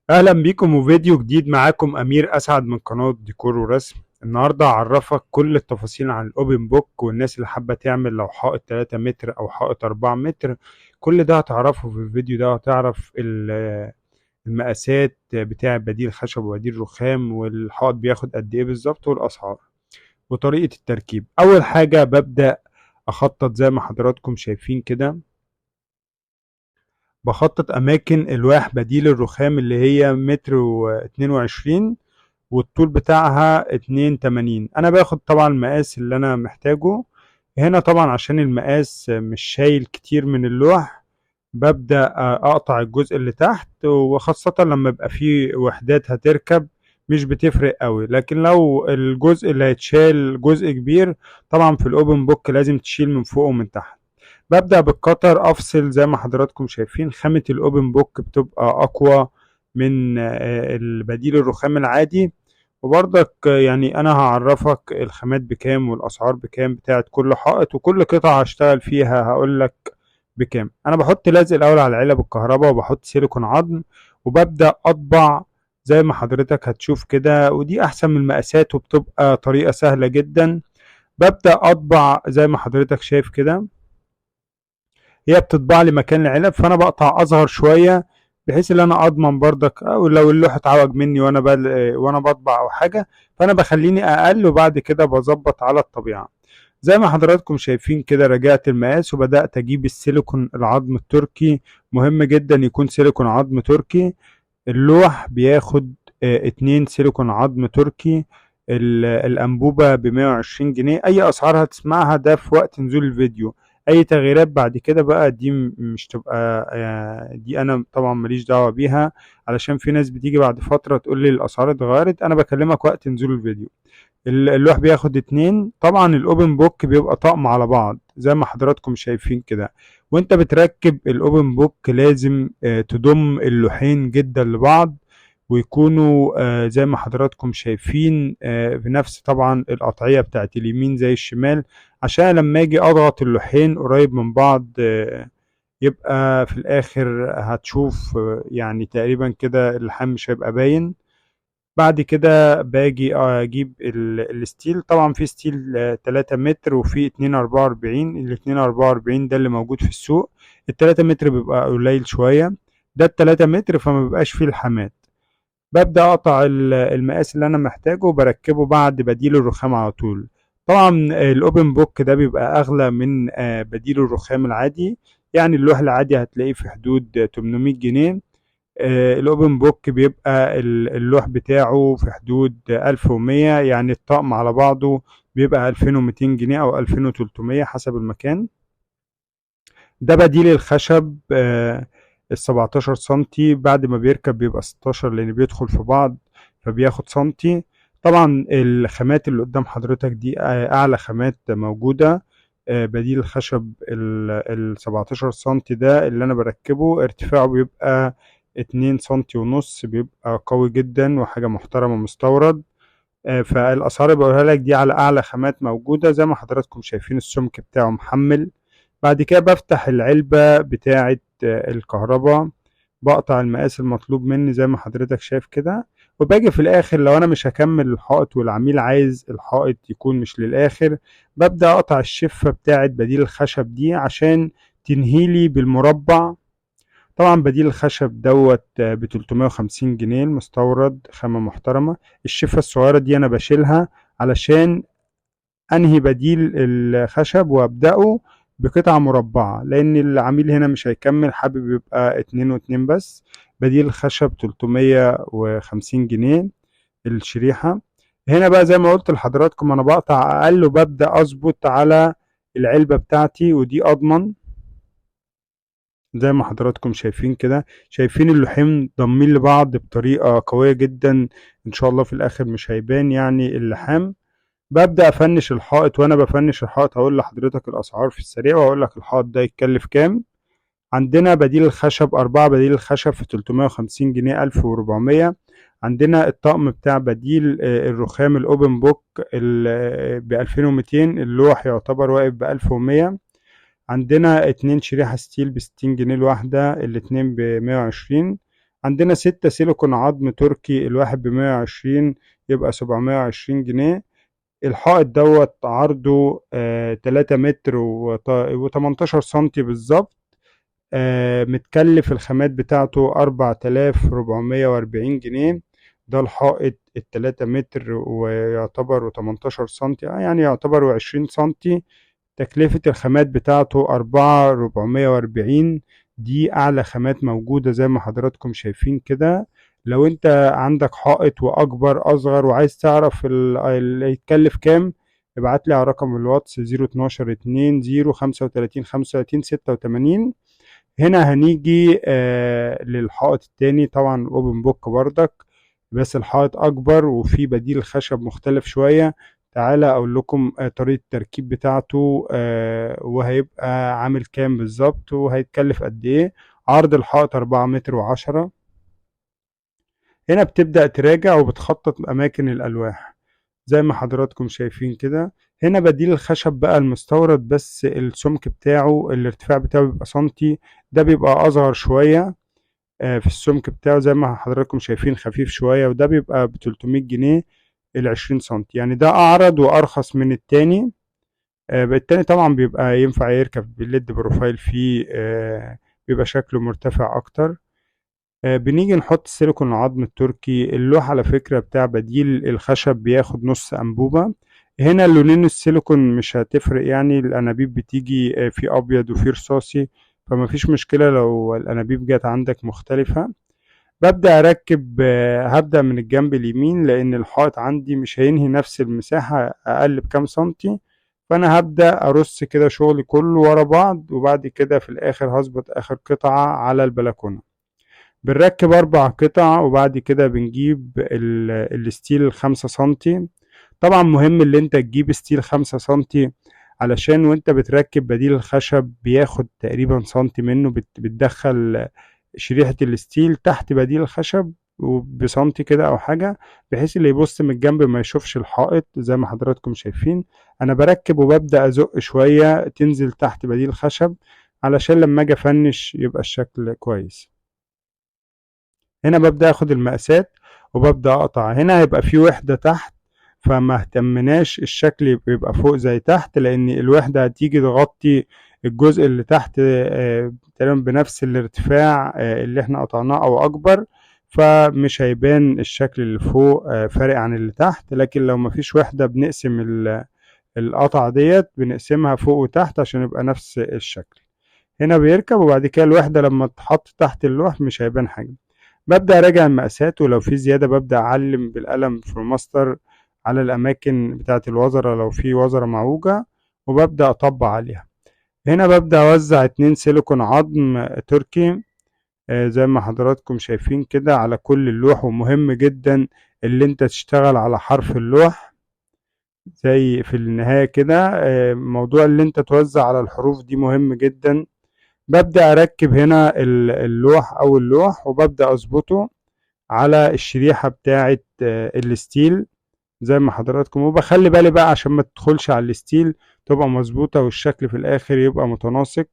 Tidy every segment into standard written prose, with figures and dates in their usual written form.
اهلا بيكم وفيديو جديد. معاكم امير اسعد من قناة ديكور ورسم. النهاردة هعرفك كل التفاصيل عن الاوبن بوك، والناس اللي حابة تعمل لو حائط 3 متر او حائط 4 متر. كل ده هتعرفه في الفيديو ده. هتعرف المقاسات بتاع بديل خشب وبديل رخام، والحائط بياخد قد ايه بالظبط، والاسعار وطريقة التركيب. اول حاجة ببدأ اخطط زي ما حضراتكم شايفين كده. بخطط اماكن الواح بديل الرخام اللي هي متر و22، والطول بتاعها 2.80. انا باخد طبعا المقاس اللي انا محتاجه هنا. طبعا عشان المقاس مش شايل كتير من اللوح، ببدأ اقطع الجزء اللي تحت، وخاصة لما يبقى فيه وحدات هتركب مش بتفرق قوي. لكن لو الجزء اللي هيتشال جزء كبير، طبعا في الاوبن بوك لازم تشيل من فوق ومن تحت. ببدأ بالقطر افصل. زي ما حضراتكم شايفين خامة الاوبن بوك بتبقى اقوى من البديل الرخام العادي. وبرضك يعني انا هعرفك الخامات بكام والاسعار بكام بتاعت كل حائط، وكل قطعة هشتغل فيها هقول لك بكام. انا بحط لزق الاول على علب الكهرباء، وبحط سيليكون عظم، وببدأ اطبع زي ما حضرتك هتشوف كده. ودي احسن من المقاسات، وبتبقى طريقة سهلة جدا. ببدأ اطبع زي ما حضرتك شايف كده. هي بتطبع لي مكان العلب، فانا بقطع اصغر شويه، بحيث ان انا اضمن برضك، او لو اللوح اتعوج مني وانا بطبع او حاجه، فانا بخليني اقل، وبعد كده بظبط على الطبيعه. زي ما حضراتكم شايفين كده، رجعت المقاس وبدات اجيب السيليكون العظم التركي. مهم جدا يكون سيليكون عظم تركي. اللوح بياخد 2 سيليكون عظم تركي. الأنبوبة ب120 جنيه. أي أسعار هتسمعها ده في وقت نزول الفيديو. أي تغييرات بعد كده بقى دي مش تبقى دي أنا طبعا ماليش دعوة بيها، علشان في ناس بتيجي بعد فترة تقول لي الأسعار اتغيرت. أنا بكلمك وقت نزول الفيديو. اللوح بياخد 2. طبعا الأوبن بوك بيبقى طقم على بعض زي ما حضراتكم شايفين كده. وانت بتركب الأوبن بوك لازم تضم اللوحين جدا لبعض، ويكونوا زي ما حضراتكم شايفين في نفس طبعا القطعية بتاعت اليمين زي الشمال، عشان لما اجي اضغط اللوحين قريب من بعض يبقى في الاخر هتشوف يعني تقريبا كده اللحام مش هيبقى باين. بعد كده باجي اجيب الستيل. طبعا في ستيل 3 متر، وفي 2.44. ال 2.44 ده اللي موجود في السوق. ال 3 متر بيبقى قليل شوية. ده ال 3 متر فما بيبقاش فيه الحامات. ببدأ أقطع المقاس اللي أنا محتاجه، وبركبه بعد بديل الرخام على طول. طبعا الأوبن بوك ده بيبقى أغلى من بديل الرخام العادي. يعني اللوح العادي هتلاقيه في حدود 800 جنيه. الأوبن بوك بيبقى اللوح بتاعه في حدود 1100. يعني الطقم على بعضه بيبقى 2200 جنيه أو 2300 حسب المكان. ده بديل الخشب ال17 سنتي. بعد ما بيركب بيبقى 16 لأن بيدخل في بعض، فبياخد سنتي. طبعا الخامات اللي قدام حضرتك دي أعلى خامات موجودة. بديل الخشب ال17 سنتي ده اللي أنا بركبه ارتفاعه بيبقى 2 سنتي ونص. بيبقى قوي جدا وحاجة محترمة، مستورد. فالأسعار اللي بقولها لك دي على أعلى خامات موجودة. زي ما حضراتكم شايفين السمك بتاعه محمل. بعد كده بفتح العلبة بتاعة الكهرباء، بقطع المقاس المطلوب مني زي ما حضرتك شايف كده. وباجي في الآخر لو أنا مش هكمل الحائط والعميل عايز الحائط يكون مش للآخر، ببدأ أقطع الشفة بتاعة بديل الخشب دي عشان تنهيلي بالمربع. طبعا بديل الخشب دوت ب350 جنيه، المستورد، خامة محترمة. الشفة الصغيرة دي أنا بشيلها علشان أنهي بديل الخشب وأبدأه بقطعة مربعة، لأن العميل هنا مش هيكمل، حابب يبقى 2 و2 بس. بديل الخشب 350 جنيه الشريحة. هنا بقى زي ما قلت لحضراتكم أنا بقطع أقل، وببدأ أظبط على العلبة بتاعتي، ودي أضمن. زي ما حضراتكم شايفين كده، شايفين اللحام ضامين لبعض بطريقة قوية جدا. ان شاء الله في الاخر مش هيبان يعني اللحام. ببدأ افنش الحائط. وانا بفنش الحائط هقول لحضرتك الاسعار في السريع، واقول لك الحائط ده يتكلف كام. عندنا بديل الخشب 4 بديل الخشب في 350 جنيه، 1400. عندنا الطقم بتاع بديل الرخام الأوبن بوك ب 2200. اللوح يعتبر واقف ب 1100. عندنا 2 شريحة ستيل ب60 جنيه الواحدة، الاتنين ب120. عندنا 6 سيليكون عظم تركي الواحد ب120، يبقى 720 جنيه. الحائط دوت عرضه 3 متر و18 سنتي بالظبط. متكلف الخامات بتاعته 4440 جنيه. ده الحائط التلاتة متر ويعتبر 18 سنتي، يعني يعتبر 20 سنتي. تكلفة الخامات بتاعته 4440. دي أعلى خامات موجودة زي ما حضراتكم شايفين كده. لو انت عندك حائط وأكبر أصغر وعايز تعرف اللي يتكلف كام، ابعت لي على رقم الواتس 012 2 035 35 86. هنا هنيجي للحائط التاني، طبعا اوبن بوك بردك، بس الحائط اكبر وفي بديل خشب مختلف شوية. تعالى اقول لكم طريقة التركيب بتاعته وهيبقى عامل كام بالظبط وهيتكلف قد ايه. عرض الحائط 4 متر و10. هنا بتبدأ تراجع وبتخطط اماكن الالواح زي ما حضراتكم شايفين كده. هنا بديل الخشب بقى المستورد، بس السمك بتاعه الارتفاع بتاعه بيبقى سنتي، ده بيبقى اصغر شوية في السمك بتاعه زي ما حضراتكم شايفين، خفيف شوية، وده بيبقى ب300 جنيه ال20 سنتي. يعني ده اعرض وارخص من التاني. التاني طبعا بيبقى ينفع يركب بالليد بروفايل فيه، بيبقى شكله مرتفع اكتر. بنيجي نحط السيليكون العظم التركي. اللوح على فكرة بتاع بديل الخشب بياخد نص أنبوبة. هنا اللونين السيليكون مش هتفرق، يعني الأنابيب بتيجي في أبيض وفي رصاصي، فما فيش مشكلة لو الأنابيب جت عندك مختلفة. ببدأ أركب، هبدأ من الجنب اليمين لأن الحائط عندي مش هينهي نفس المساحة، أقل بكام سنتي. فأنا هبدأ أرص كده شغلي كله ورا بعض، وبعد كده في الآخر هظبط آخر قطعة على البلكونة. بنركب 4 قطع وبعد كده بنجيب الستيل ال5 سنتي. طبعا مهم اللي انت تجيب ستيل 5 سنتي، علشان وانت بتركب بديل الخشب بياخد تقريبا سنتي منه، بتدخل شريحة الستيل تحت بديل الخشب وبسنتي كده او حاجة، بحيث اللي يبص من الجنب ما يشوفش الحائط زي ما حضراتكم شايفين. انا بركب وببدأ ازق شوية تنزل تحت بديل الخشب، علشان لما اجي افنش يبقى الشكل كويس. هنا ببدأ اخد المقاسات وببدأ اقطع. هنا هيبقى في وحدة تحت، فما اهتمناش الشكل يبقى فوق زي تحت، لان الوحدة هتيجي تغطي الجزء اللي تحت تقريبا بنفس الارتفاع اللي احنا قطعناه او اكبر، فمش هيبان الشكل اللي فوق فارق عن اللي تحت. لكن لو مفيش وحدة بنقسم القطعة ديت، بنقسمها فوق وتحت عشان يبقى نفس الشكل. هنا بيركب وبعد كده الوحدة لما تحط تحت اللوح مش هيبان حاجة. ببدأ أراجع المقاسات، ولو في زيادة ببدأ أعلم بالقلم في الماستر على الأماكن بتاعة الوزرة لو في وزرة معوجة، وببدأ أطبق عليها. هنا ببدأ أوزع 2 سيليكون عظم تركي زي ما حضراتكم شايفين كده على كل اللوح. ومهم جدا اللي انت تشتغل على حرف اللوح زي في النهاية كده. موضوع اللي انت توزع على الحروف دي مهم جدا. ببدأ أركب هنا اللوح أو اللوح، وببدأ أظبطه على الشريحة بتاعة الستيل زي ما حضراتكم، وبخلي بالي بقى عشان ما تدخلش على الستيل، تبقى مظبوطة والشكل في الآخر يبقى متناسق.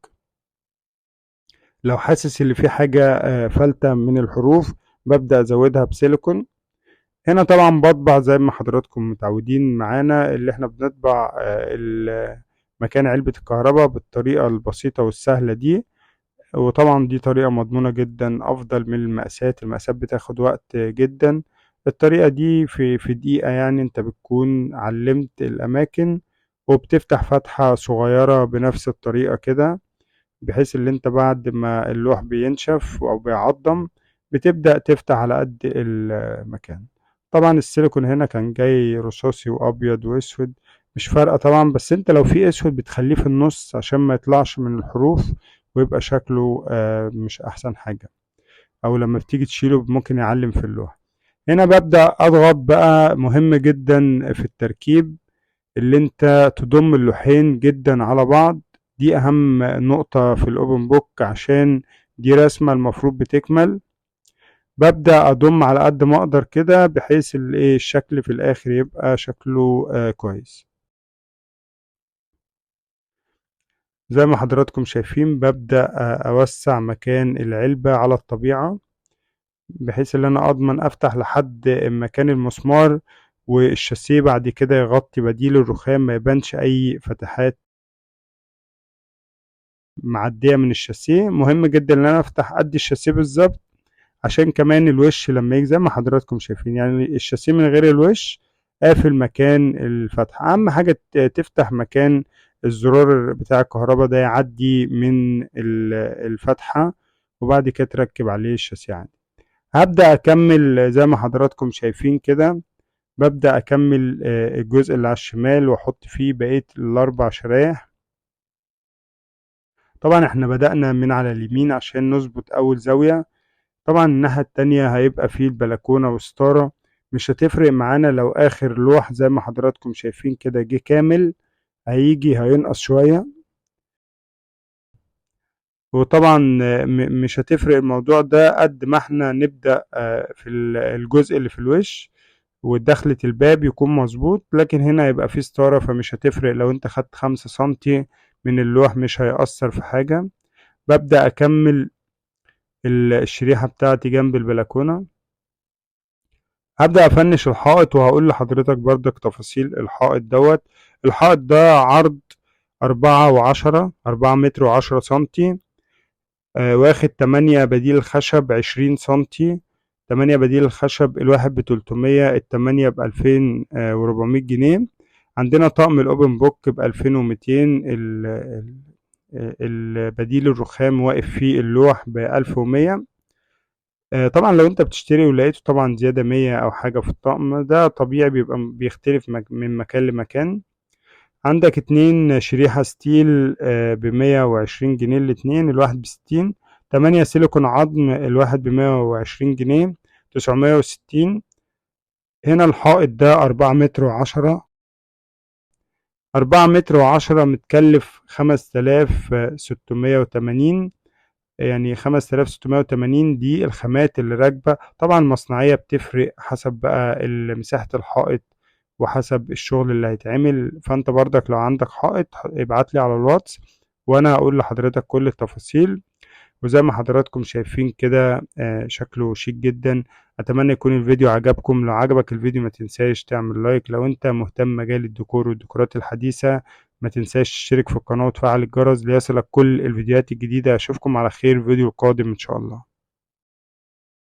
لو حاسس اللي في حاجة فلتة من الحروف ببدأ أزودها بسيليكون. هنا طبعا بطبع زي ما حضراتكم متعودين معانا، اللي احنا بنطبع مكان علبة الكهرباء بالطريقة البسيطة والسهلة دي. وطبعا دي طريقة مضمونة جدا، أفضل من المقاسات بتاخد وقت جدا. الطريقة دي في دقيقة، يعني انت بتكون علمت الأماكن وبتفتح فتحة صغيرة بنفس الطريقة كده، بحيث اللي انت بعد ما اللوح بينشف أو بيعضم بتبدأ تفتح على قد المكان. طبعا السيليكون هنا كان جاي رصاصي وأبيض وأسود، مش فارقة طبعا، بس انت لو في أسود بتخليه في النص عشان ما يطلعش من الحروف ويبقى شكله مش أحسن حاجة، أو لما بتيجي تشيله ممكن يعلم في اللوحة. هنا ببدأ أضغط بقى. مهم جدا في التركيب اللي انت تضم اللوحين جدا على بعض، دي أهم نقطة في الأوبن بوك، عشان دي رسمة المفروض بتكمل. ببدأ أضم على قد ما أقدر كده، بحيث الشكل في الآخر يبقى شكله كويس. زي ما حضراتكم شايفين ببدأ أوسع مكان العلبة على الطبيعة. بحيث ان انا اضمن افتح لحد مكان المسمار، والشاسيه بعد كده يغطي بديل الرخام، ما يبانش اي فتحات معدية من الشاسيه. مهم جدا ان انا افتح قد الشاسيه بالظبط، عشان كمان الوش لما يجي زي ما حضراتكم شايفين، يعني الشاسيه من غير الوش قافل مكان الفتحة. اهم حاجة تفتح مكان الزرار بتاع الكهرباء ده يعدي من الفتحة، وبعد كده تركب عليه الشاسيه عادي. هبدأ أكمل زي ما حضراتكم شايفين كده. ببدأ أكمل الجزء اللي على الشمال وأحط فيه بقية الأربع شرايح. طبعا احنا بدأنا من على اليمين عشان نظبط أول زاوية. طبعا الناحية التانية هيبقى فيه البلكونة وستارة. مش هتفرق معانا لو آخر لوح زي ما حضراتكم شايفين كده جه كامل، هينقص شوية. وطبعا مش هتفرق الموضوع ده قد ما احنا نبدأ في الجزء اللي في الوش ودخلة الباب يكون مظبوط. لكن هنا يبقى فيه ستارة، فمش هتفرق لو انت خدت 5 سنتي من اللوح، مش هيأثر في حاجة. ببدأ أكمل الشريحة بتاعتي جنب البلكونة. هبدأ أفنش الحائط، وهقول لحضرتك برضك تفاصيل الحائط دوت. الحائط ده عرض 4 متر و10 سنتي. واخد 8 بديل خشب 20 سنتي. 8 بديل الخشب، الواحد ب300، التمانية ب2400 جنيه. عندنا طقم الأوبن بوك ب2200. البديل الرخام واقف فيه اللوح ب1100. طبعا لو انت بتشتري ولقيته طبعا زيادة 100 أو حاجة في الطقم ده طبيعي، بيبقى بيختلف من مكان لمكان. عندك 2 شريحة ستيل ب120 جنيه الاتنين، الواحد ب60. 8 سيليكون عظم، الواحد ب120 جنيه، 960. هنا الحائط ده 4 متر و10. 4 متر و10 متكلف 5680. يعني 5680 دي الخامات اللي راكبة. طبعا المصنعية بتفرق حسب بقى مساحة الحائط وحسب الشغل اللي هيتعمل. فانت برضك لو عندك حائط ابعت لي على الواتس، وانا هقول لحضرتك كل التفاصيل. وزي ما حضراتكم شايفين كده شكله شيك جدا. اتمنى يكون الفيديو عجبكم. لو عجبك الفيديو ما تنساش تعمل لايك. لو انت مهتم مجال الديكور والديكورات الحديثة، ما تنساش تشترك في القناة وتفعل الجرس ليصلك كل الفيديوهات الجديدة. اشوفكم على خير في الفيديو القادم ان شاء الله.